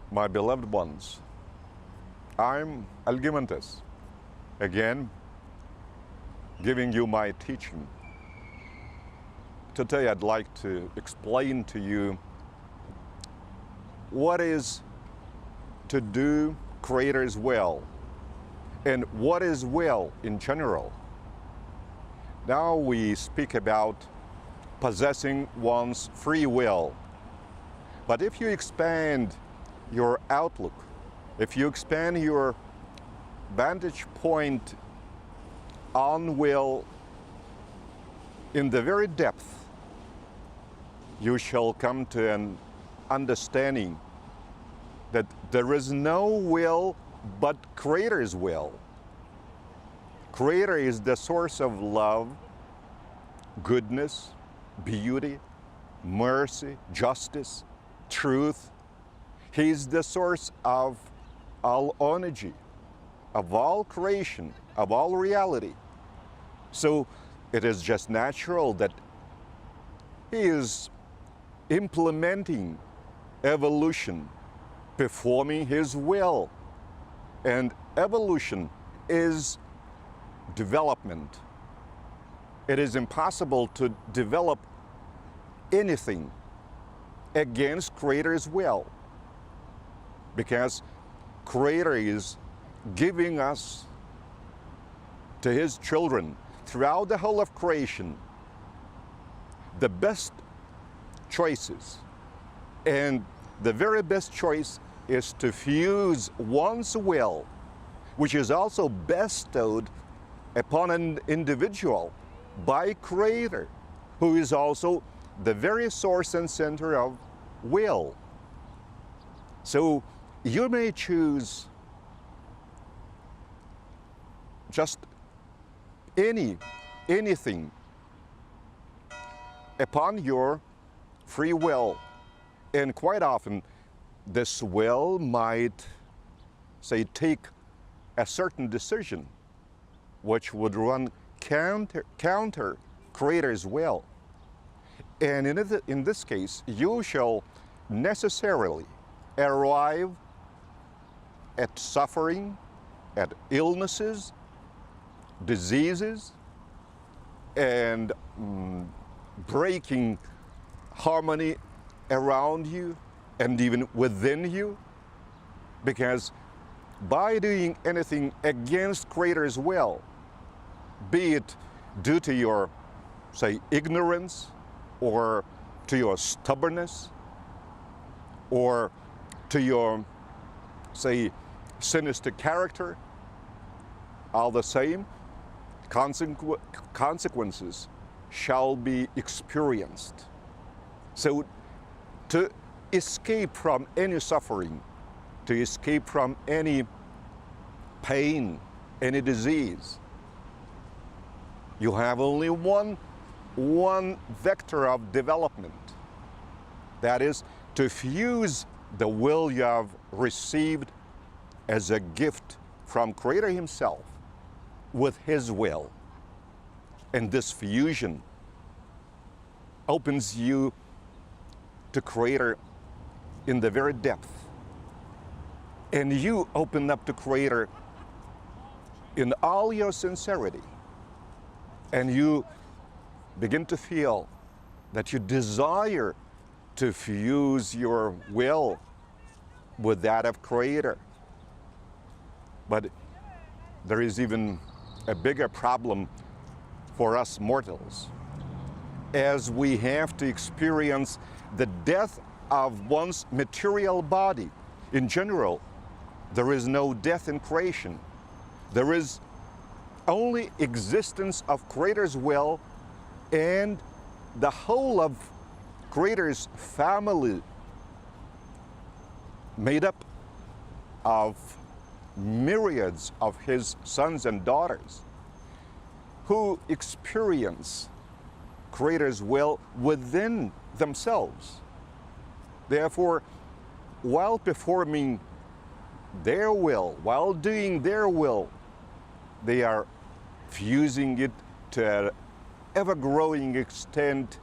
My beloved ones, I'm Algimantas, again giving you my teaching. Today I'd like to explain to you what is to do Creator's will and what is will in general. Now we speak about possessing one's free will. But if you expand your outlook, if you expand your vantage point on will in the very depth, you shall come to an understanding that there is no will but Creator's will. Creator is the source of love, goodness, beauty, mercy, justice, truth. He is the source of all energy, of all creation, of all reality. So it is just natural that He is implementing evolution, performing His will. And evolution is development. It is impossible to develop anything against Creator's will, because Creator is giving us to His children throughout the whole of creation the best choices. And the very best choice is to fuse one's will, which is also bestowed upon an individual by Creator, who is also the very source and center of will. So you may choose just anything upon your free will. And quite often, this will might, say, take a certain decision which would run counter Creator's will. And in this case, you shall necessarily arrive at suffering, at illnesses, diseases, and breaking harmony around you and even within you, because by doing anything against Creator's will, be it due to your, say, ignorance, or to your stubbornness, or to your, say, sinister character, all the same, consequences shall be experienced. So to escape from any suffering, to escape from any pain, any disease, you have only one vector of development. That is to fuse the will you have received as a gift from Creator Himself with His will. And this fusion opens you to Creator in the very depth. And you open up to Creator in all your sincerity. And you begin to feel that you desire to fuse your will with that of Creator. But there is even a bigger problem for us mortals, as we have to experience the death of one's material body. In general, there is no death in creation. There is only existence of Creator's will and the whole of Creator's family, made up of myriads of His sons and daughters who experience Creator's will within themselves. Therefore, while performing their will, while doing their will, they are fusing it to an ever-growing extent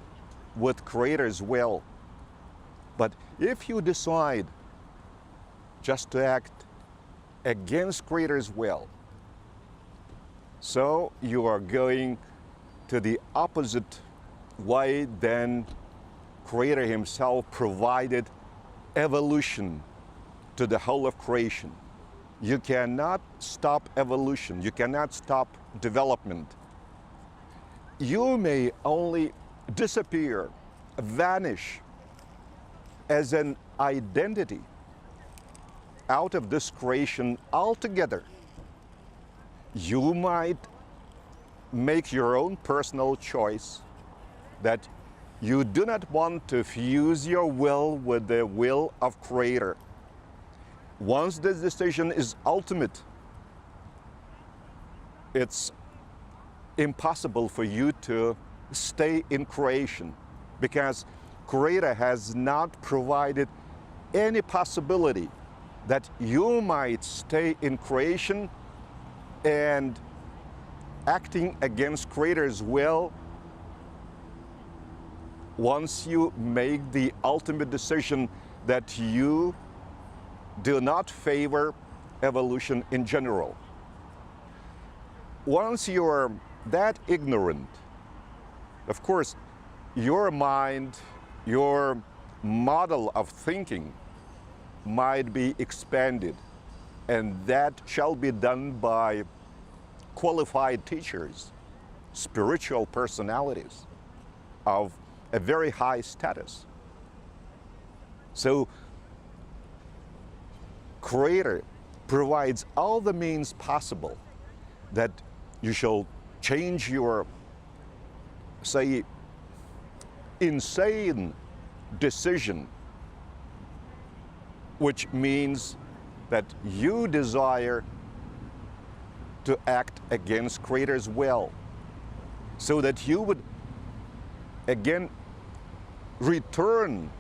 with Creator's will. But if you decide just to act against Creator's will. So you are going to the opposite way than Creator himself provided evolution to the whole of creation. You cannot stop evolution. You cannot stop development. You may only disappear, vanish as an identity out of this creation altogether. You might make your own personal choice that you do not want to fuse your will with the will of Creator. Once this decision is ultimate, it's impossible for you to stay in creation, because Creator has not provided any possibility that you might stay in creation and acting against Creator's will once you make the ultimate decision that you do not favor evolution in general. Once you're that ignorant, of course, your mind, your model of thinking might be expanded, and that shall be done by qualified teachers, spiritual personalities of a very high status. So Creator provides all the means possible that you shall change your, say, insane decision, which means that you desire to act against Creator's will, so that you would again return,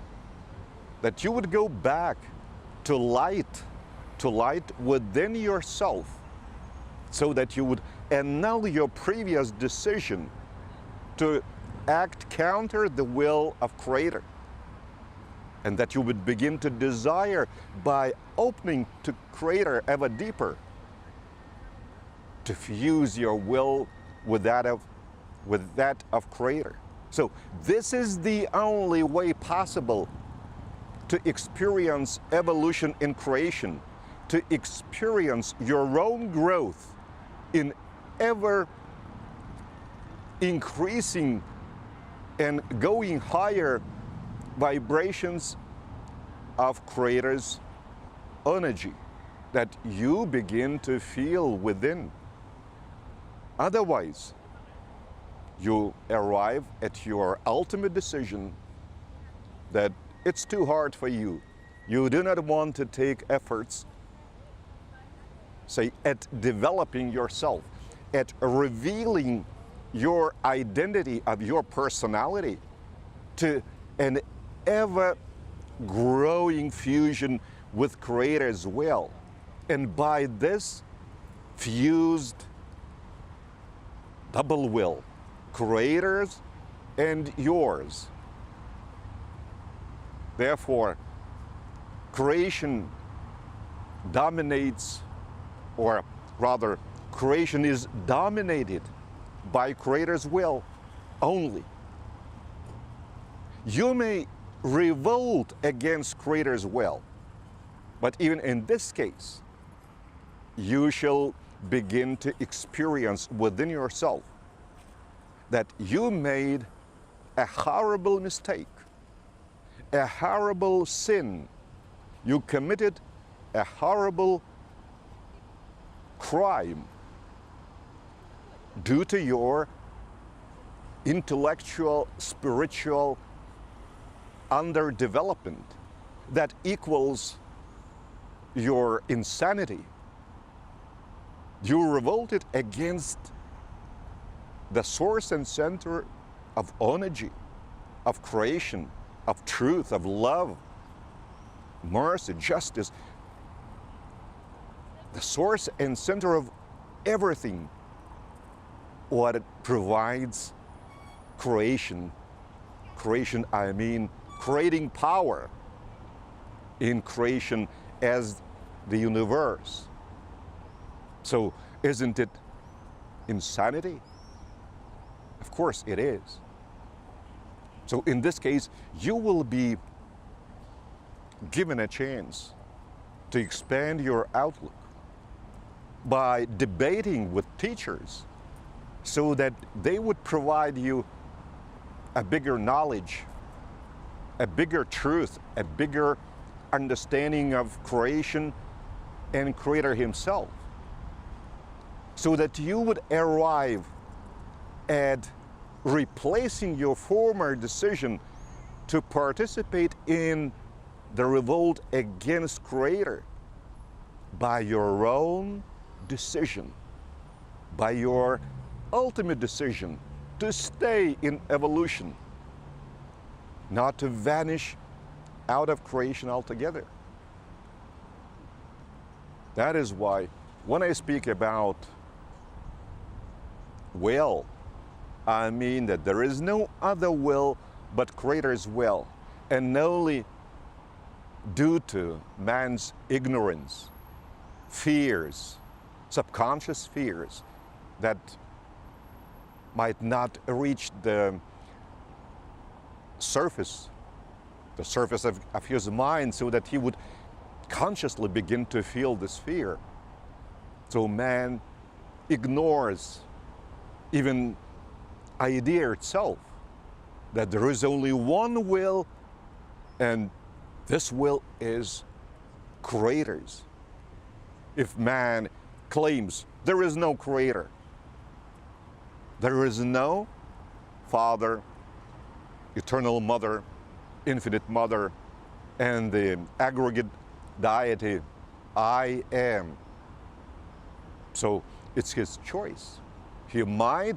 that you would go back to light within yourself, so that you would annul your previous decision to act counter the will of Creator, and that you would begin to desire, by opening to Creator ever deeper, to fuse your will with that of Creator. So this is the only way possible to experience evolution in creation, to experience your own growth in ever increasing and going higher vibrations of Creator's energy that you begin to feel within. Otherwise, you arrive at your ultimate decision that it's too hard for you. You do not want to take efforts, say, at developing yourself, at revealing your identity of your personality to an ever-growing fusion with Creator's will. And by this fused double will, Creator's and yours, therefore, creation dominates, or rather, creation is dominated by Creator's will only. You may revolt against Creator's will, but even in this case, you shall begin to experience within yourself that you made a horrible mistake, a horrible sin. You committed a horrible crime due to your intellectual, spiritual underdevelopment that equals your insanity. You revolted against the source and center of energy, of creation, of truth, of love, mercy, justice, the source and center of everything, what it provides creation. Creation, I mean creating power in creation as the universe. So isn't it insanity? Of course it is. So in this case, you will be given a chance to expand your outlook by debating with teachers so that they would provide you a bigger knowledge, a bigger truth, a bigger understanding of creation and Creator Himself, so that you would arrive at replacing your former decision to participate in the revolt against Creator by your own decision, by your ultimate decision to stay in evolution, not to vanish out of creation altogether. That is why when I speak about will, I mean that there is no other will but Creator's will, and only due to man's ignorance, fears, subconscious fears that might not reach the surface of his mind, so that he would consciously begin to feel this fear. So man ignores even idea itself, that there is only one will, and this will is Creator's. If man claims there is no Creator, there is no Father, Eternal Mother, Infinite Mother, and the Aggregate Deity, I am. So it's his choice. He might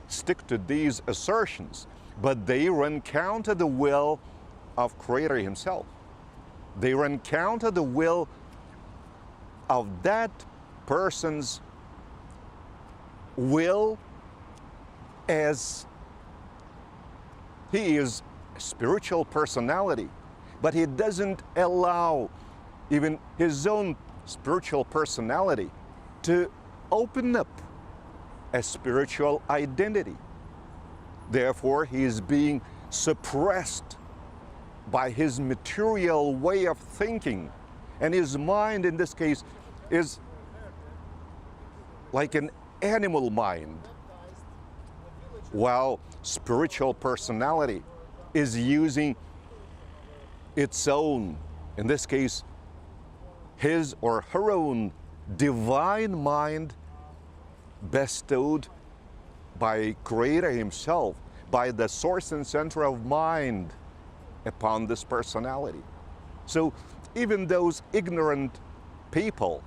stick to these assertions, but they run counter the will of Creator Himself. They run counter the will of that person's will, as he is a spiritual personality, but he doesn't allow even his own spiritual personality to open up a spiritual identity. Therefore, he is being suppressed by his material way of thinking, and his mind in this case is like an animal mind, while spiritual personality is using its own, in this case, his or her own divine mind bestowed by Creator Himself, by the source and center of mind upon this personality. So even those ignorant people,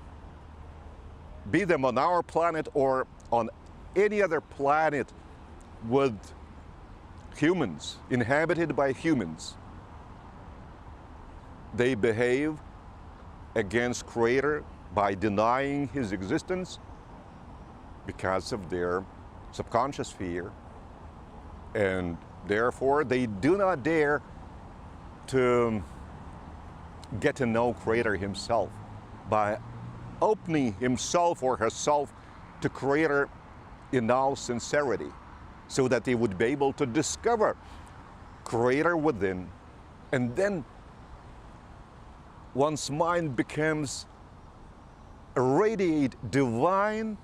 be them on our planet or on any other planet with humans, inhabited by humans, they behave against Creator by denying His existence because of their subconscious fear, and therefore they do not dare to get to know Creator Himself by opening himself or herself to Creator in all sincerity, so that they would be able to discover Creator within. And then one's mind becomes radiate divine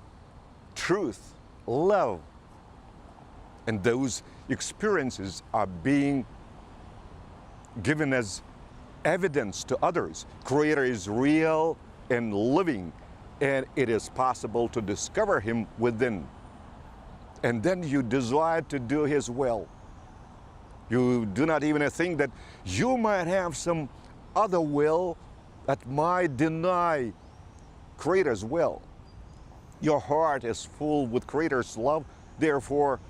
truth, love, and those experiences are being given as evidence to others. Creator is real and living, and it is possible to discover Him within. And then you desire to do His will. You do not even think that you might have some other will that might deny Creator's will. Your heart is full with Creator's love, therefore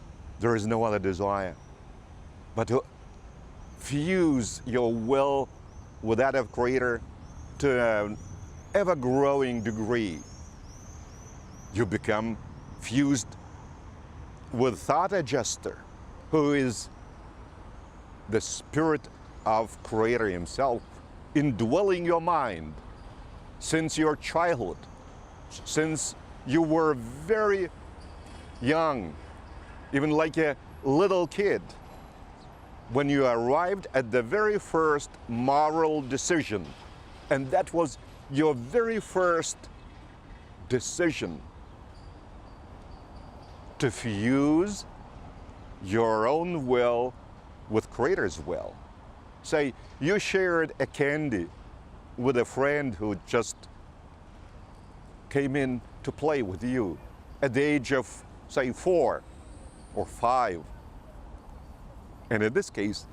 there is no other desire but to fuse your will with that of Creator to an ever-growing degree. You become fused with Thought Adjuster, who is the Spirit of Creator Himself indwelling your mind, since your childhood, since you were very young, even like a little kid, when you arrived at the very first moral decision, and that was your very first decision to fuse your own will with Creator's will. Say, you shared a candy with a friend who just came in to play with you at the age of, say, 4 or 5. And in this case,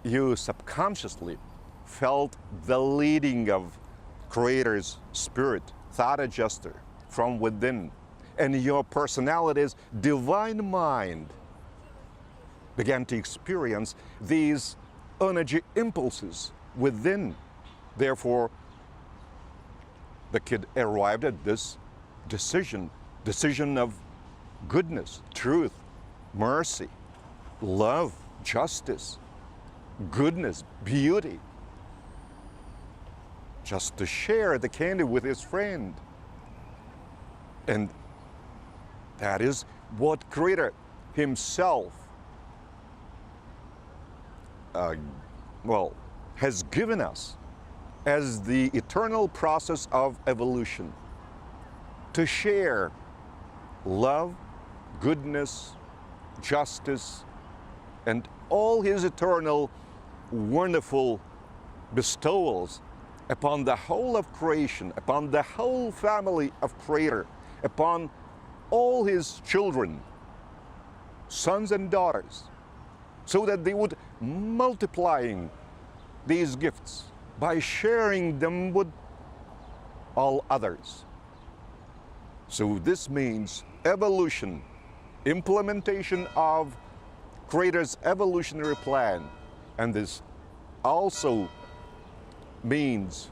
you subconsciously felt the leading of Creator's Spirit, thought adjuster from within. And your personality's divine mind began to experience these energy impulses within. Therefore, the kid arrived at this decision of goodness, truth, mercy, love, justice, goodness, beauty, just to share the candy with his friend. And that is what Creator himself has given us as the eternal process of evolution, to share love, goodness, justice, and all his eternal wonderful bestowals upon the whole of creation, upon the whole family of Creator, upon all his children, sons and daughters, so that they would multiplying these gifts by sharing them with all others. So this means evolution, implementation of Creator's evolutionary plan, and this also means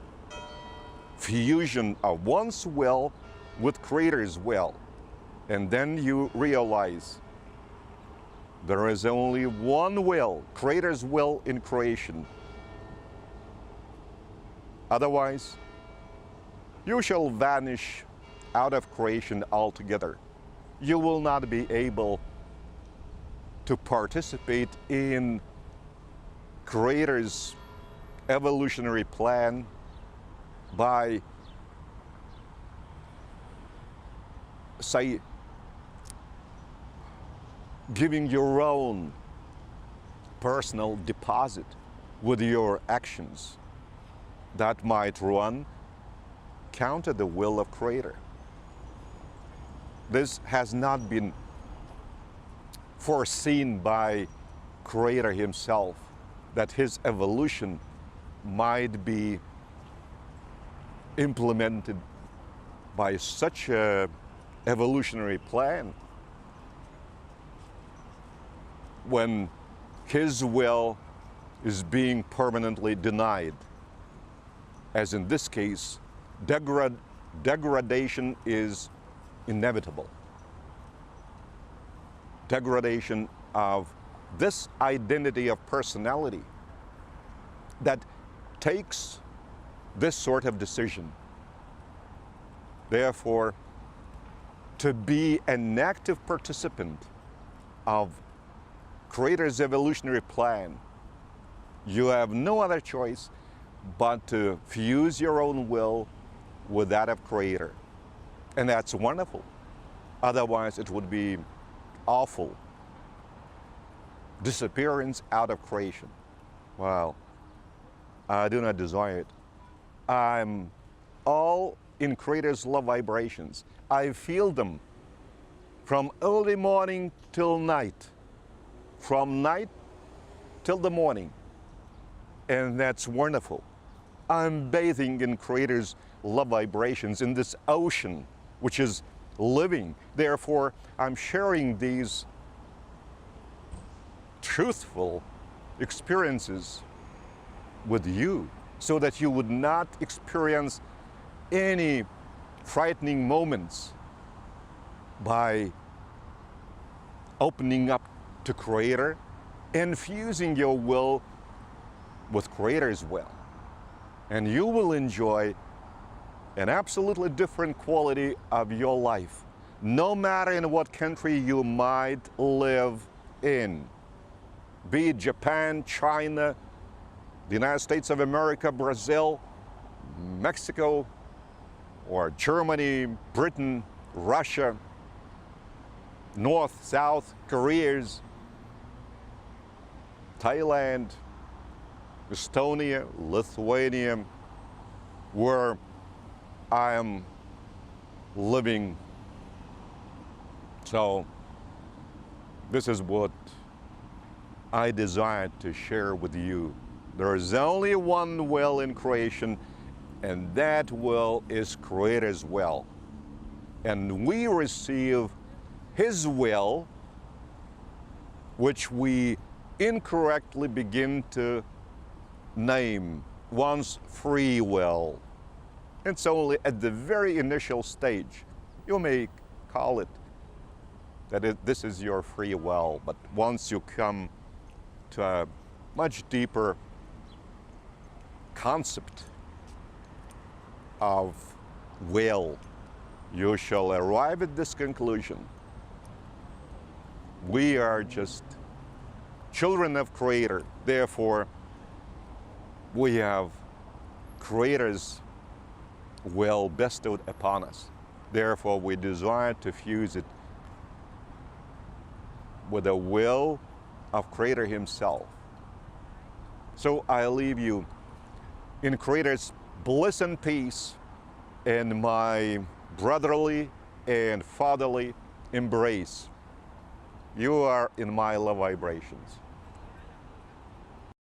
fusion of one's will with Creator's will. And then you realize there is only one will, Creator's will in creation. Otherwise, you shall vanish out of creation altogether. You will not be able to participate in Creator's evolutionary plan by, say, giving your own personal deposit with your actions that might run counter the will of Creator. This has not been foreseen by Creator himself, that his evolution might be implemented by such a evolutionary plan when his will is being permanently denied. As in this case, degradation is inevitable. Degradation of this identity of personality that takes this sort of decision. Therefore, to be an active participant of Creator's evolutionary plan, you have no other choice but to fuse your own will with that of Creator. And that's wonderful. Otherwise, it would be awful. Disappearance out of creation. Well, I do not desire it. I'm all in Creator's love vibrations. I feel them from early morning till night, from night till the morning. And that's wonderful. I'm bathing in Creator's love vibrations in this ocean, which is living. Therefore, I'm sharing these truthful experiences with you so that you would not experience any frightening moments by opening up to Creator and fusing your will with Creator's will. And you will enjoy an absolutely different quality of your life, no matter in what country you might live in, be it Japan, China, the United States of America, Brazil, Mexico, or Germany, Britain, Russia, North, South, Koreas, Thailand, Estonia, Lithuania, where I am living. So this is what I desire to share with you. There is only one will in creation, and that will is Creator's will. And we receive His will, which we incorrectly begin to name one's free will. It's only at the very initial stage. You may call it that this is your free will, but once you come to a much deeper concept of will, you shall arrive at this conclusion. We are just children of Creator. Therefore, we have Creator's will bestowed upon us. Therefore, we desire to fuse it with the will of Creator Himself. So I leave you in Creator's bliss and peace, and my brotherly and fatherly embrace. You are in my love vibrations.